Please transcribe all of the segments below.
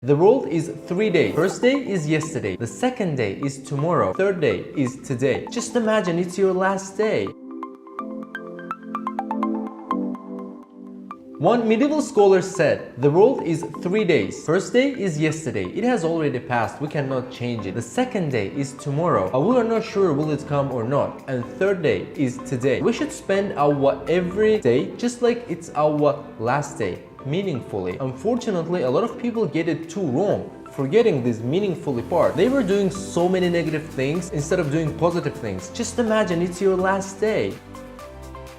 The world is 3 days. First day is yesterday. The second day is tomorrow. Third day is today. Just imagine it's your last day. One medieval scholar said, the world is 3 days. First day is yesterday. It has already passed. We cannot change it. The second day is tomorrow. We are not sure will it come or not. And third day is today. We should spend our every day just like it's our last day, meaningfully. Unfortunately, a lot of people get it too wrong, forgetting this meaningfully part. They were doing so many negative things instead of doing positive things. Just imagine it's your last day.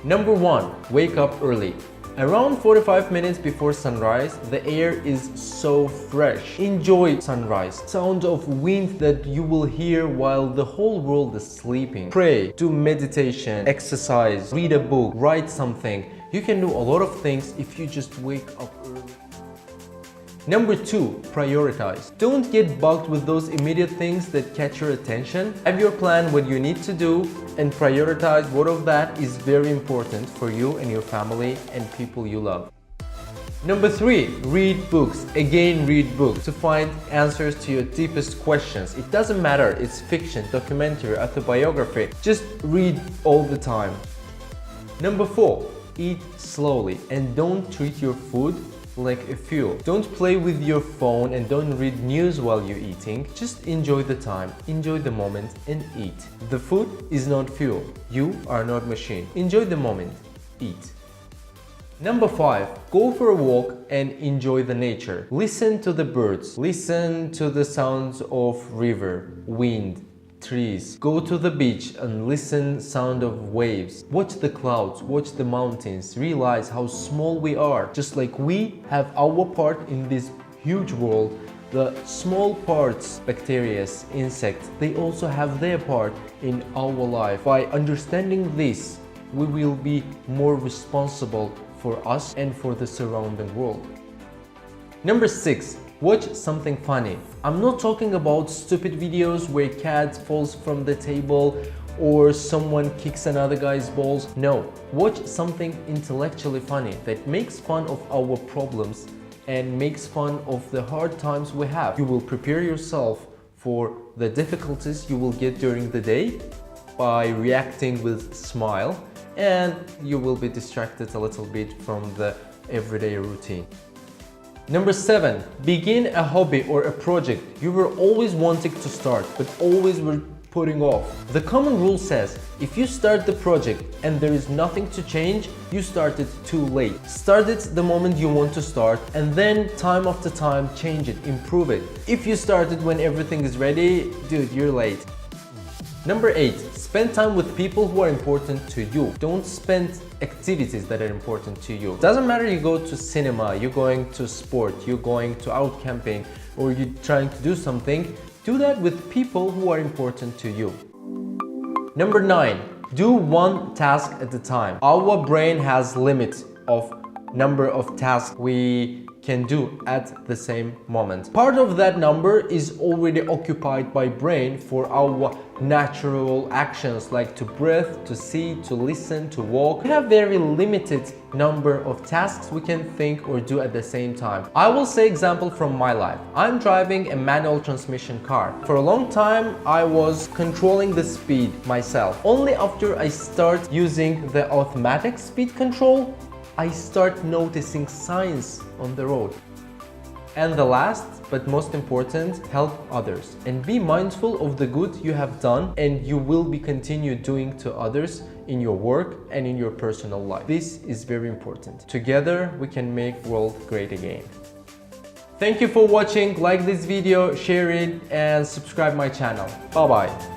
Number 1, wake up early. Around 45 minutes before sunrise, the air is so fresh. Enjoy sunrise. Sound of wind that you will hear while the whole world is sleeping. Pray, do meditation, exercise, read a book, write something. You can do a lot of things if you just wake up early. Number 2, prioritize. Don't get bugged with those immediate things that catch your attention. Have your plan, what you need to do, and prioritize what of that is very important for you and your family and people you love. Number 3, read books. Again, read books to find answers to your deepest questions. It doesn't matter, it's fiction, documentary, autobiography. Just read all the time. Number 4, eat slowly and don't treat your food like a fuel. Don't play with your phone and don't read news while you're eating. Just enjoy the time, enjoy the moment and eat. The food is not fuel. You are not machine. Enjoy the moment, eat. Number 5, go for a walk and enjoy the nature. Listen to the birds. Listen to the sounds of river, wind, trees. Go to the beach and listen sound of waves. Watch the clouds, watch the mountains. Realize how small we are. Just like we have our part in this huge world, the small parts, bacteria, insects, they also have their part in our life. By understanding this, we will be more responsible for us and for the surrounding world. Number 6, watch something funny. I'm not talking about stupid videos where cat falls from the table or someone kicks another guy's balls. No, watch something intellectually funny that makes fun of our problems and makes fun of the hard times we have. You will prepare yourself for the difficulties you will get during the day by reacting with smile, and you will be distracted a little bit from the everyday routine. Number 7, begin a hobby or a project you were always wanting to start but always were putting off. The common rule says if you start the project and there is nothing to change, you started too late. Start it the moment you want to start and then time after time change it, improve it. If you started when everything is ready, dude, you're late. Number 8, spend time with people who are important to you. Don't spend activities that are important to you. Doesn't matter you go to cinema, you're going to sport, you're going to out camping, or you're trying to do something. Do that with people who are important to you. Number 9, do one task at a time. Our brain has limit of number of tasks we can do at the same moment. Part of that number is already occupied by brain for our natural actions like to breathe, to see, to listen, to walk. We have very limited number of tasks we can think or do at the same time. I will say example from my life. I'm driving a manual transmission car. For a long time I was controlling the speed myself. Only after I start using the automatic speed control, I start noticing signs on the road. And the last but most important, help others and be mindful of the good you have done and you will be continue doing to others in your work and in your personal life. This is very important. Together we can make world great again. Thank you for watching. Like this video, share it and subscribe my channel. Bye bye.